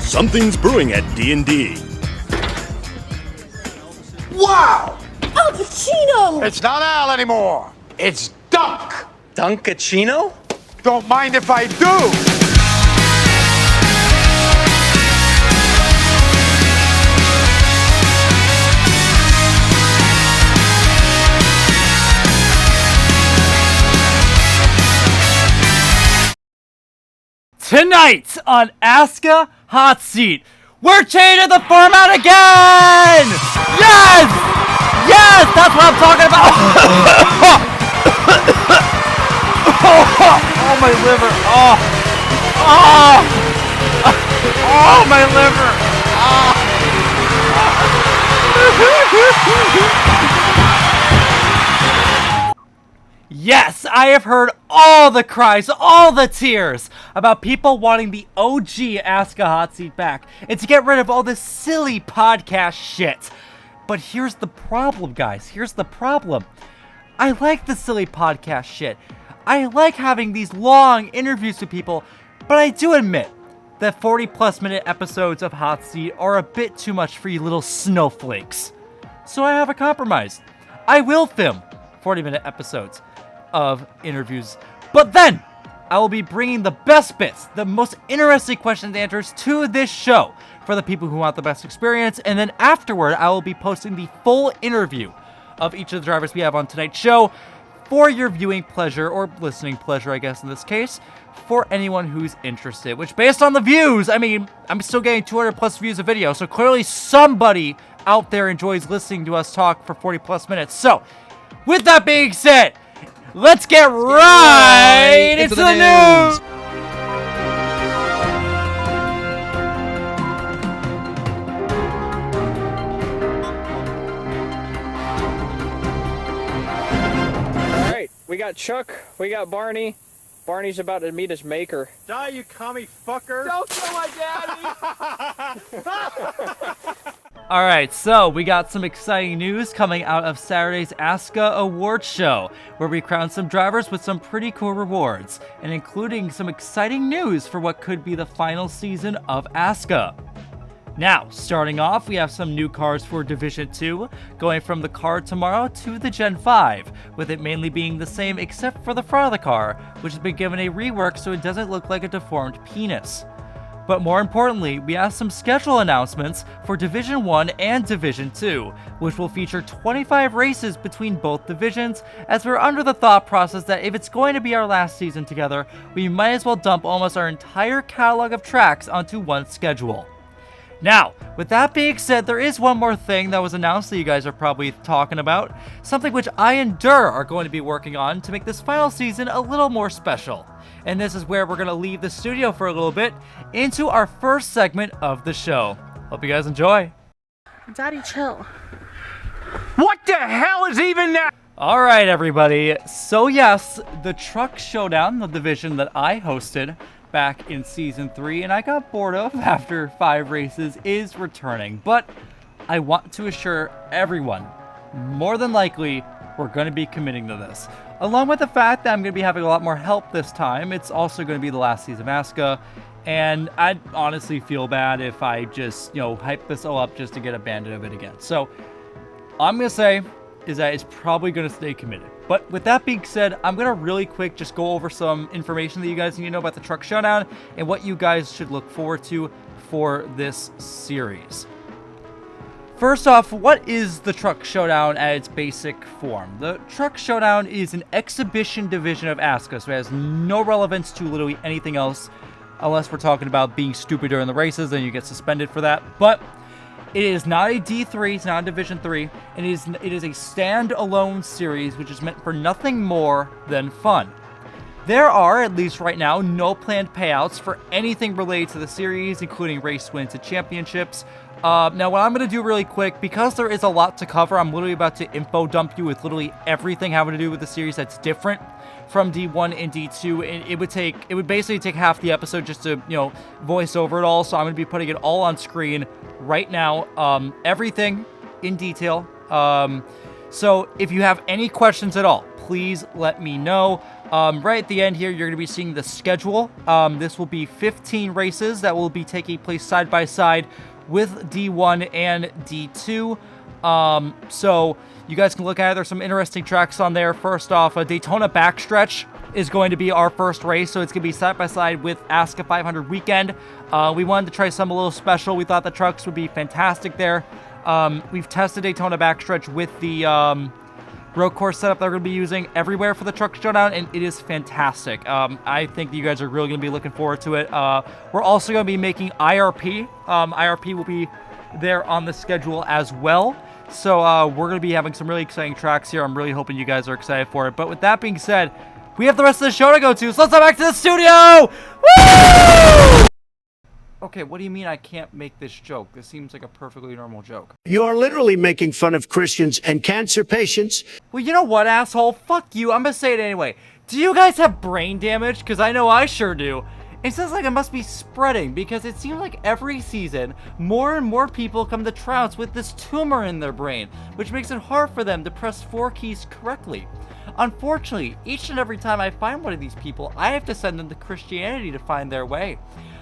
Something's brewing at D&D. Wow! Al Pacino! It's not Al anymore. It's Dunk. Dunkachino? Don't mind if I do. Tonight on ASCA Hot Seat, we're changing the format again! Yes! Yes! That's what I'm talking about! Oh, my liver! Oh, my liver! Yes, I have heard all the cries, all the tears about people wanting the OG ASCA Hot Seat back and to get rid of all this silly podcast shit. But here's the problem, guys. Here's the problem. I like the silly podcast shit. I like having these long interviews with people, but I do admit that 40-plus minute episodes of Hot Seat are a bit too much for you little snowflakes. So I have a compromise. I will film 40-minute episodes of interviews, but then I will be bringing the best bits, the most interesting questions and answers to this show for the people who want the best experience, and then afterward I will be posting the full interview of each of the drivers we have on tonight's show for your viewing pleasure, or listening pleasure I guess in this case, for anyone who's interested, which based on the views, I mean, I'm still getting 200 plus views a video, so clearly somebody out there enjoys listening to us talk for 40 plus minutes. So with that being said, let's get right into the news! Alright, we got Chuck, we got Barney. Barney's about to meet his maker. Die, you commie fucker! Don't kill my daddy! Alright, so we got some exciting news coming out of Saturday's ASCA Awards show, where we crowned some drivers with some pretty cool rewards, and including some exciting news for what could be the final season of ASCA. Now, starting off, we have some new cars for Division 2, going from the car tomorrow to the Gen 5, with it mainly being the same except for the front of the car, which has been given a rework so it doesn't look like a deformed penis. But more importantly, we have some schedule announcements for Division 1 and Division 2, which will feature 25 races between both divisions, as we're under the thought process that if it's going to be our last season together, we might as well dump almost our entire catalog of tracks onto one schedule. Now, with that being said, there is one more thing that was announced that you guys are probably talking about, something which I and Durr are going to be working on to make this final season a little more special. And this is where we're going to leave the studio for a little bit into our first segment of the show. Hope you guys enjoy. Daddy, chill. What the hell is even that? Alright everybody, so yes, the Truck Showdown, the division that I hosted back in Season 3 and I got bored of after 5 races, is returning. But I want to assure everyone, more than likely, we're going to be committing to this. Along with the fact that I'm going to be having a lot more help this time, it's also going to be the last season of ASCA, and I'd honestly feel bad if I just, hype this all up just to get abandoned of it again. So, all I'm going to say is that it's probably going to stay committed. But with that being said, I'm going to really quick just go over some information that you guys need to know about the Truck Showdown and what you guys should look forward to for this series. First off, what is the Truck Showdown at its basic form? The Truck Showdown is an exhibition division of ASCA, so it has no relevance to literally anything else, unless we're talking about being stupid during the races, then you get suspended for that. But it is not a D3, it's not a Division 3, and it is a stand-alone series which is meant for nothing more than fun. There are, at least right now, no planned payouts for anything related to the series, including race wins and championships. Now, what I'm going to do really quick, because there is a lot to cover, I'm literally about to info dump you with literally everything having to do with the series that's different from D1 and D2, and it would basically take half the episode just to, voice over it all, so I'm going to be putting it all on screen right now, everything in detail. So if you have any questions at all, please let me know. Right at the end here, you're going to be seeing the schedule. This will be 15 races that will be taking place side by side with D1 and D2. So you guys can look at it. There's some interesting tracks on there. First off, a Daytona backstretch is going to be our first race, so it's going to be side by side with ASCA 500 weekend. We wanted to try something a little special. We thought the trucks would be fantastic there. We've tested Daytona backstretch with the road course setup that we're going to be using everywhere for the Truck Showdown, and it is fantastic. I think you guys are really going to be looking forward to it. We're also going to be making IRP. IRP will be there on the schedule as well. So we're going to be having some really exciting tracks here. I'm really hoping you guys are excited for it. But with that being said, we have the rest of the show to go to, so let's go back to the studio! Woo! Okay, what do you mean I can't make this joke? This seems like a perfectly normal joke. You're literally making fun of Christians and cancer patients. Well, you know what, asshole? Fuck you. I'm gonna say it anyway. Do you guys have brain damage? Because I know I sure do. It sounds like it must be spreading, because it seems like every season, more and more people come to Tryouts with this tumor in their brain, which makes it hard for them to press 4 keys correctly. Unfortunately, each and every time I find one of these people, I have to send them to Christianity to find their way.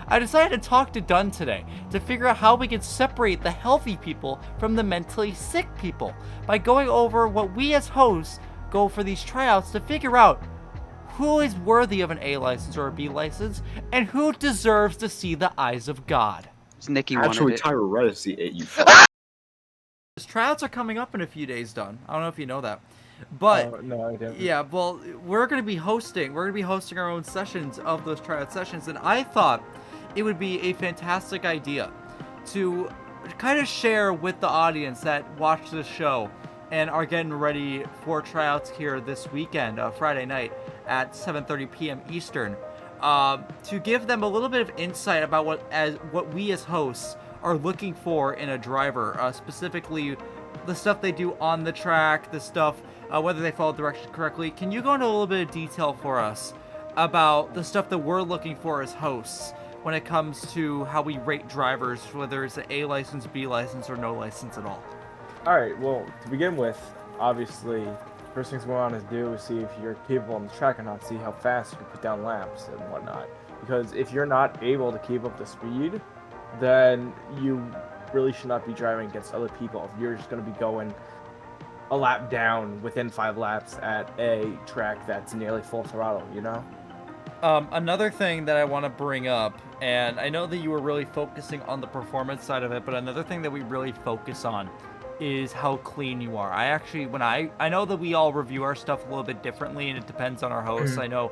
I decided to talk to Dunn today to figure out how we can separate the healthy people from the mentally sick people by going over what we as hosts go for these tryouts to figure out who is worthy of an A license or a B license and who deserves to see the eyes of God. Nikki wanted Actually, it. Tyrossi ate you. Tryouts are coming up in a few days, Dunn. I don't know if you know that. But no, I didn't. yeah, well, we're going to be hosting our own sessions of those tryout sessions, and I thought it would be a fantastic idea to kind of share with the audience that watch this show and are getting ready for tryouts here this weekend, Friday night at 7:30 p.m. Eastern, to give them a little bit of insight about what we as hosts are looking for in a driver, specifically the stuff they do on the track, the stuff, whether they follow directions correctly. Can you go into a little bit of detail for us about the stuff that we're looking for as hosts when it comes to how we rate drivers, whether it's an A license, B license, or no license at all? All right, well, to begin with, obviously, first things we want to do is see if you're capable on the track or not, see how fast you can put down laps and whatnot. Because if you're not able to keep up the speed, then you really should not be driving against other people. If you're just going to be going a lap down within 5 laps at a track that's nearly full throttle, you know? Another thing that I want to bring up, and I know that you were really focusing on the performance side of it, but another thing that we really focus on is how clean you are. I actually, I know that we all review our stuff a little bit differently, and it depends on our hosts. I know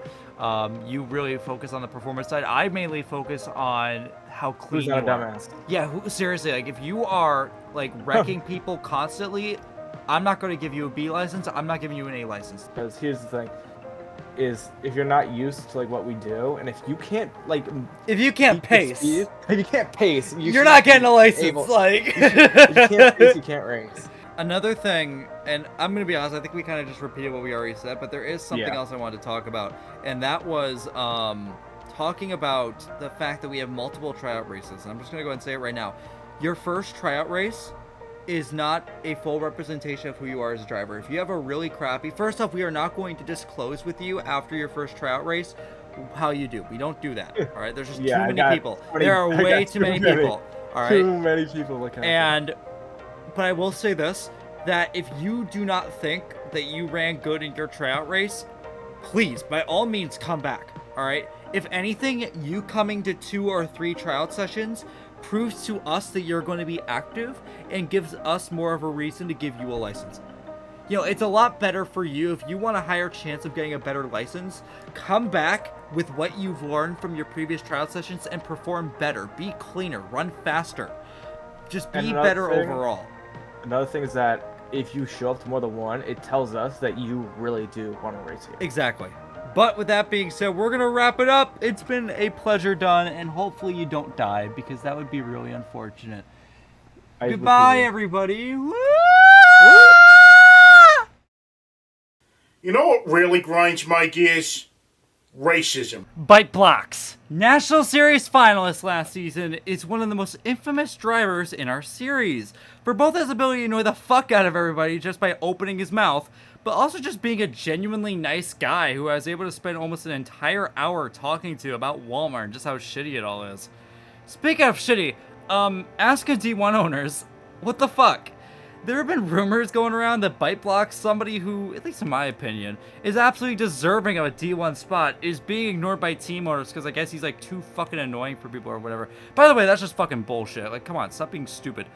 you really focus on the performance side. I mainly focus on how clean you are. Dumbass? Yeah, seriously, like if you are like wrecking people constantly, I'm not going to give you a B license. I'm not giving you an A license. Because here's the thing, is if you're not used to like what we do, and if you can't like, if you can't pace, speed, if you can't pace, you're not getting a license. Like, if you can't pace, you can't race. Another thing, and I'm gonna be honest, I think we kind of just repeated what we already said, but there is something else I wanted to talk about, and that was talking about the fact that we have multiple tryout races. And I'm just gonna go ahead and say it right now. Your first tryout race is not a full representation of who you are as a driver. If you have a really crappy, first off, we are not going to disclose with you after your first tryout race how you do. We don't do that. All right, there's just too many people. There are way too many people. All right, too many people looking at me. But I will say this, that if you do not think that you ran good in your tryout race, please, by all means, come back. All right, if anything, you coming to 2 or 3 tryout sessions proves to us that you're going to be active and gives us more of a reason to give you a license. You know, it's a lot better for you if you want a higher chance of getting a better license. Come back with what you've learned from your previous tryout sessions and perform better. Be cleaner, run faster. Just be better overall. Another thing is that if you show up to more than one, it tells us that you really do want to race here. Exactly. But with that being said, we're going to wrap it up. It's been a pleasure, Dunn, and hopefully you don't die, because that would be really unfortunate. Goodbye, everybody. Woo! You know what really grinds my gears? Racism. ByteBlox's National Series finalist last season is one of the most infamous drivers in our series. For both his ability to annoy the fuck out of everybody just by opening his mouth, but also just being a genuinely nice guy who I was able to spend almost an entire hour talking to about Walmart and just how shitty it all is. Speaking of shitty, ASCA D1 owners, what the fuck? There have been rumors going around that ByteBlox's, somebody who, at least in my opinion, is absolutely deserving of a D1 spot, is being ignored by team owners because I guess he's like too fucking annoying for people or whatever. By the way, that's just fucking bullshit. Like, come on, stop being stupid.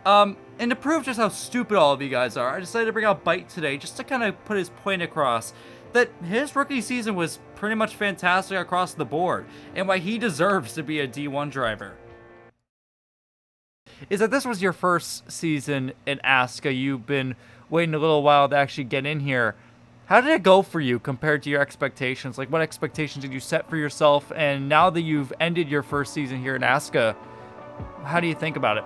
And to prove just how stupid all of you guys are, I decided to bring out Byte today just to kind of put his point across that his rookie season was pretty much fantastic across the board and why he deserves to be a D1 driver. Is that this was your first season in ASCA. You've been waiting a little while to actually get in here. How did it go for you compared to your expectations? Like, what expectations did you set for yourself? And now that you've ended your first season here in ASCA, how do you think about it?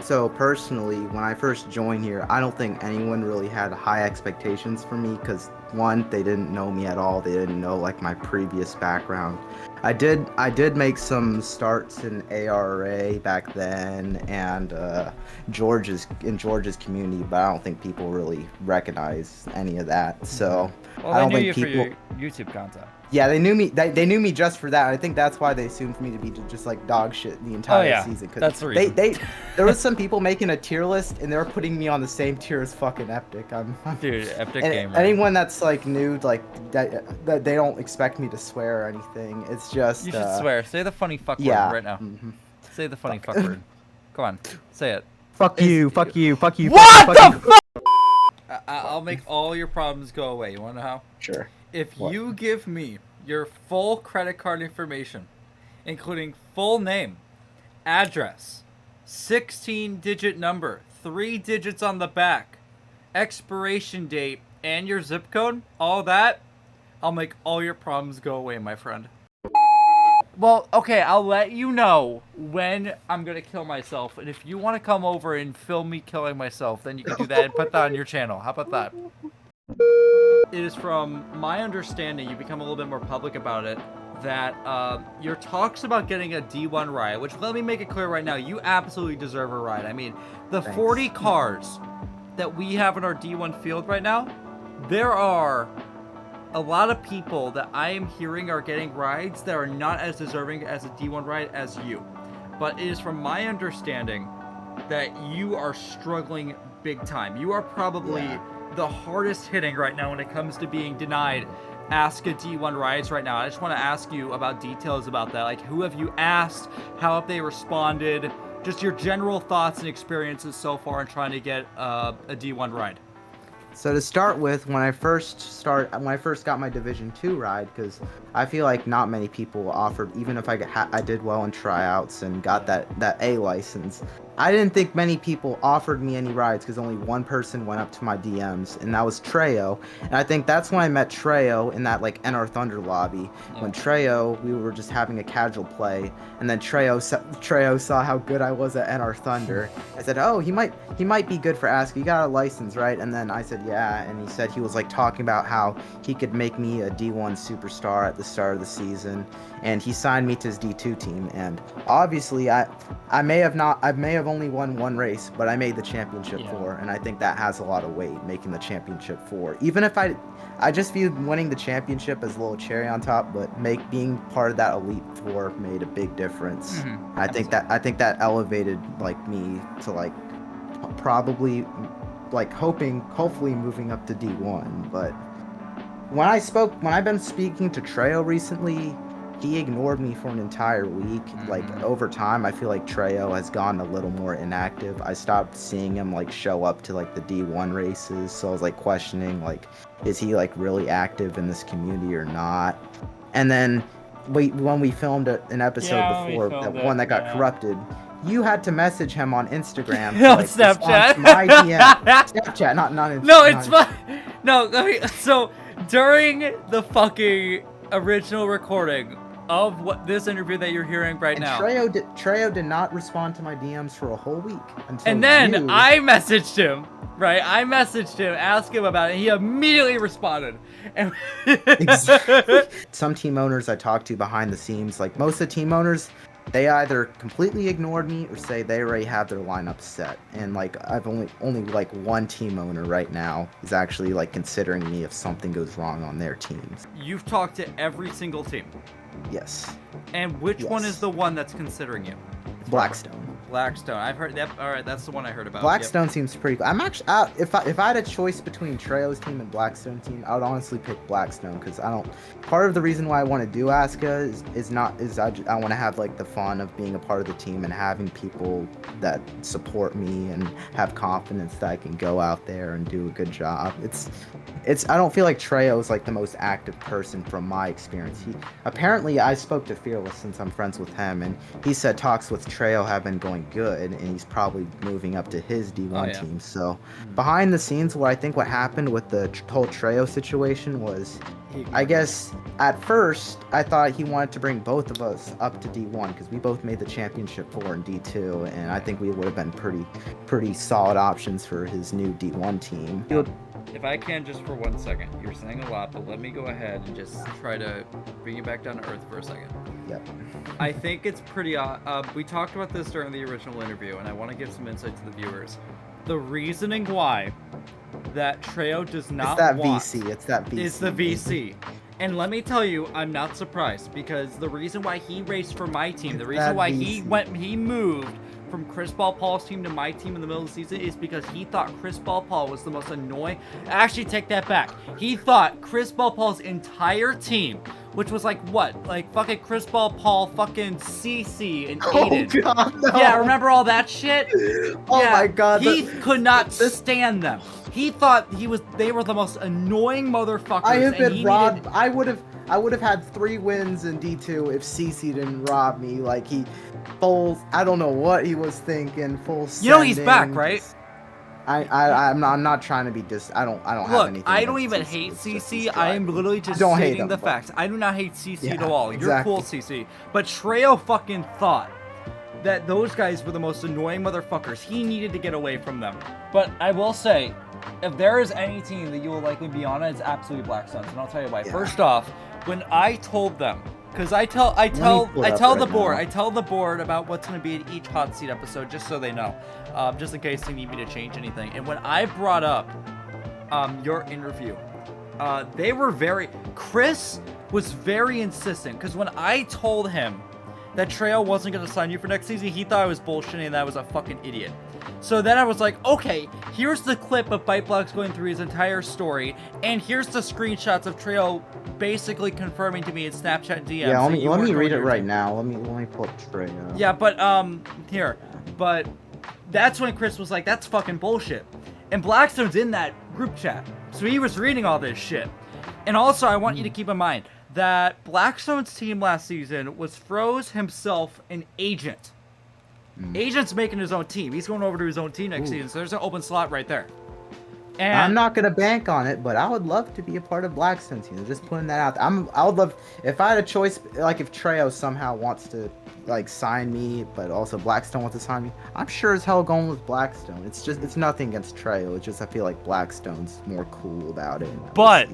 So personally, when I first joined here, I don't think anyone really had high expectations for me because one, they didn't know me at all. They didn't know like my previous background. I did make some starts in ARA back then and George's community, but I don't think people really recognize any of that. So well, I don't they knew think you people. for your YouTube content. Yeah, they knew me. They knew me just for that. I think that's why they assumed me to be just like dog shit the entire season. Cause that's the reason. There was some people making a tier list, and they were putting me on the same tier as fucking Eptic. Dude, Eptic gamer. Anyone that's like new, like that they don't expect me to swear or anything. It's just you should swear. Say the funny fuck word right now. Mm-hmm. Say the funny fuck word. Go on, say it. Fuck you, fuck you, fuck you. What the fuck? I'll make all your problems go away. You wanna know how? Sure. If you give me your full credit card information, including full name, address, 16-digit number, 3 digits on the back, expiration date, and your zip code, all that, I'll make all your problems go away, my friend. Well, okay, I'll let you know when I'm gonna kill myself, and if you want to come over and film me killing myself, then you can do that and put that on your channel. How about that? It is from my understanding, you become a little bit more public about it, that your talks about getting a D1 ride, which let me make it clear right now, you absolutely deserve a ride. I mean, the 40 cars that we have in our D1 field right now, there are a lot of people that I am hearing are getting rides that are not as deserving as a D1 ride as you. But it is from my understanding that you are struggling big time. You are probably the hardest hitting right now when it comes to being denied ASCA D1 rides right now. I just want to ask you about details about that. Like, who have you asked? How have they responded? Just your general thoughts and experiences so far in trying to get a D1 ride. So to start with, when I first got my Division 2 ride, because I feel like not many people offered, even if I did well in tryouts and got that A license, I didn't think many people offered me any rides because only one person went up to my DMs, and that was Treyo. And I think that's when I met Treyo in that like NR Thunder lobby. When Treyo, we were just having a casual play, and then Treyo saw how good I was at NR Thunder. I said, "Oh, he might be good for ASCA. You got a license, right?" And then I said, "Yeah." And he said he was like talking about how he could make me a D1 superstar at the start of the season, and he signed me to his D2 team. And obviously, I may have only won one race, but I made the championship 4, and I think that has a lot of weight, making the championship 4. Even if I just viewed winning the championship as a little cherry on top, but being part of that elite 4 made a big difference. Mm-hmm. I think that elevated like me to like probably like hopefully moving up to D1. But when I've been speaking to Treyo recently, he ignored me for an entire week. Like, over time, I feel like Treyo has gotten a little more inactive. I stopped seeing him, like, show up to, like, the D1 races. So I was, like, questioning, like, is he, like, really active in this community or not? And then when we filmed an episode before, that one that got corrupted, you had to message him on Instagram. No, like, Snapchat. My DM. Snapchat, not Instagram. No, it's fine. No, okay, so during the fucking original recording of this interview that you're hearing right now, Treyo did not respond to my DMs for a whole week. And then I messaged him, right? I messaged him, asked him about it, and he immediately responded. And exactly. Some team owners I talked to behind the scenes, like most of the team owners, they either completely ignored me or say they already have their lineup set. And like I've only like one team owner right now is actually like considering me if something goes wrong on their teams. You've talked to every single team. Yes. And which one Yes. is the one that's considering you? Blackstone. Blackstone. I've heard that. All right, that's the one I heard about. Blackstone seems pretty cool. I'm actually if I had a choice between Treo's team and Blackstone team, I would honestly pick Blackstone because I don't. Part of the reason why I want to do ASCA is I want to have like the fun of being a part of the team and having people that support me and have confidence that I can go out there and do a good job. It's I don't feel like Treo is like the most active person from my experience. Apparently I spoke to Fearless since I'm friends with him, and he said talks with Treo have been going good, and he's probably moving up to his D1 team. So behind the scenes, what happened with the whole Treo situation was, I guess at first I thought he wanted to bring both of us up to D1 because we both made the championship 4 in D2, and I think we would have been pretty solid options for his new D1 team. If I can, just for 1 second, you're saying a lot, but let me go ahead and just try to bring you back down to earth for a second. Yep. I think it's pretty we talked about this during the original interview, and I want to give some insight to the viewers. The reasoning why that Treo does not want it's that VC. is the VC. And let me tell you, I'm not surprised, because the reason why he raced for my team, the reason why he moved from Chris Paul's team to my team in the middle of the season is because he thought Chris Paul was the most annoying. Actually, take that back. He thought Chris Paul's entire team, which was like what? Like fucking Chris Paul, fucking CC, and Aiden. Oh God, no. Yeah, remember all that shit? Oh Yeah, my God. He could not stand them. He thought they were the most annoying motherfuckers. I have been robbed. Needed... I would have had 3 wins in D2 if CC didn't rob me. Like I don't know what he was thinking. You know he's back, right? I'm not trying to be I don't have anything. Look, I don't even CC. hate It's just CC. I am literally just stating the facts. I do not hate CC at all. You're cool, CC. But Treo fucking thought that those guys were the most annoying motherfuckers. He needed to get away from them. But I will say, if there is any team that you will likely be on, it's absolutely Blackstones, and I'll tell you why. Yeah. First off, when I told them, because I tell the board about what's going to be in each hot seat episode, just so they know, just in case they need me to change anything. And when I brought up your interview, Chris was very insistent, because when I told him that Treo wasn't going to sign you for next season, he thought I was bullshitting and that I was a fucking idiot. So then I was like, okay, here's the clip of ByteBlox going through his entire story, and here's the screenshots of Treo basically confirming to me in Snapchat DMs. Yeah, let me read it right now. Let me pull up Treo. Yeah, but here, but that's when Chris was like, that's fucking bullshit. And Blackstone's in that group chat, so he was reading all this shit. And also, I want you to keep in mind that Blackstone's team last season was Froze himself an agent. Agent's making his own team. He's going over to his own team next season, so there's an open slot right there. And I'm not gonna bank on it, but I would love to be a part of Blackstone's team. Just putting that out there. I would love if I had a choice. Like if Treo somehow wants to like sign me, but also Blackstone wants to sign me, I'm sure as hell going with Blackstone. It's nothing against Treo. It's just I feel like Blackstone's more cool about it. But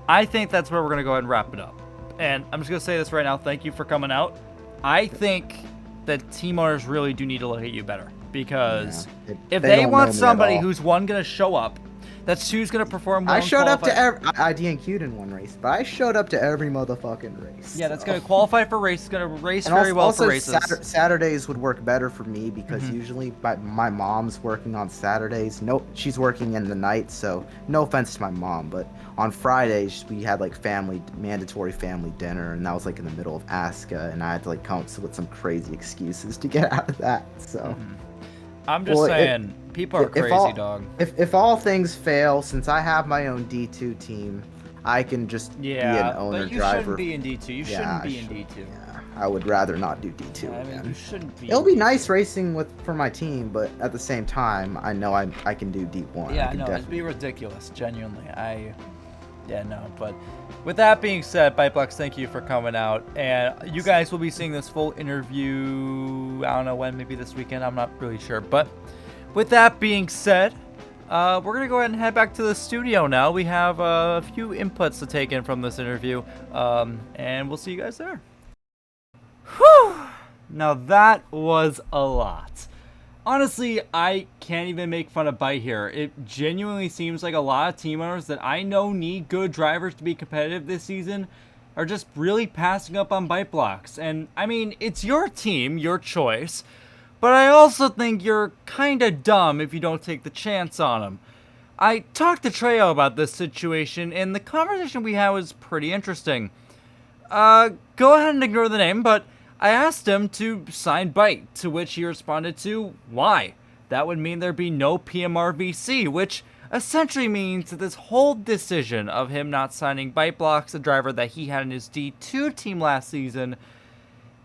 I think that's where we're gonna go ahead and wrap it up. And I'm just gonna say this right now. Thank you for coming out. I think that team owners really do need to look at you better, because if they want somebody who's going to show up, that's who's going to perform well. I showed up to I DNQ'd in one race, but I showed up to every motherfucking race. Yeah, that's going to qualify for race. Going to race very well for races. Saturdays would work better for me because usually my mom's working on Saturdays. No, she's working in the night, so no offense to my mom, but on Fridays we had like mandatory family dinner, and that was like in the middle of ASCA, and I had to like come up with some crazy excuses to get out of that. So I'm just saying, people are crazy, dog. If all things fail, since I have my own D2 team, I can just be an owner driver. But you shouldn't be in D2. You shouldn't be in D2. Yeah, I would rather not do D2 again. You shouldn't be. It'll be nice racing for my team, but at the same time, I know I can do D1. Yeah, no, it'd be ridiculous, genuinely. Yeah, no, but with that being said, ByteBlox, thank you for coming out, and you guys will be seeing this full interview, I don't know when, maybe this weekend, I'm not really sure, but with that being said, we're going to go ahead and head back to the studio now. We have a few inputs to take in from this interview, and we'll see you guys there. Whew! Now that was a lot. Honestly, I can't even make fun of Byte here. It genuinely seems like a lot of team owners that I know need good drivers to be competitive this season are just really passing up on ByteBlox. And I mean, it's your team, your choice, but I also think you're kinda dumb if you don't take the chance on them. I talked to Treyo about this situation, and the conversation we had was pretty interesting. Go ahead and ignore the name, but I asked him to sign Byte, to which he responded to, why? That would mean there'd be no PMR VC, which essentially means that this whole decision of him not signing ByteBlox, a driver that he had in his D2 team last season,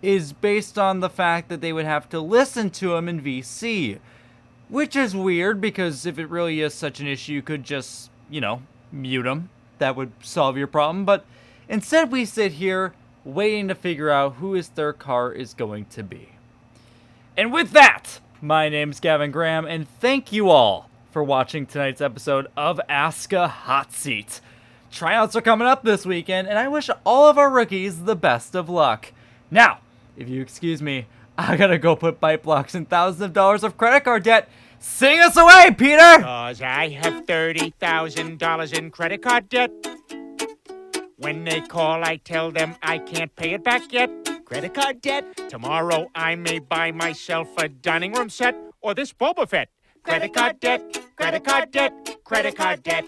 is based on the fact that they would have to listen to him in VC. Which is weird, because if it really is such an issue, you could just, mute him. That would solve your problem, but instead we sit here waiting to figure out who his third car is going to be. And with that, my name's Gavin Graham, and thank you all for watching tonight's episode of ASCA Hot Seat. Tryouts are coming up this weekend, and I wish all of our rookies the best of luck. Now, if you excuse me, I gotta go put ByteBlox in thousands of dollars of credit card debt. Sing us away, Peter! 'Cause I have $30,000 in credit card debt. When they call, I tell them I can't pay it back yet. Credit card debt. Tomorrow I may buy myself a dining room set or this Boba Fett. Credit card debt, credit card debt, credit card debt.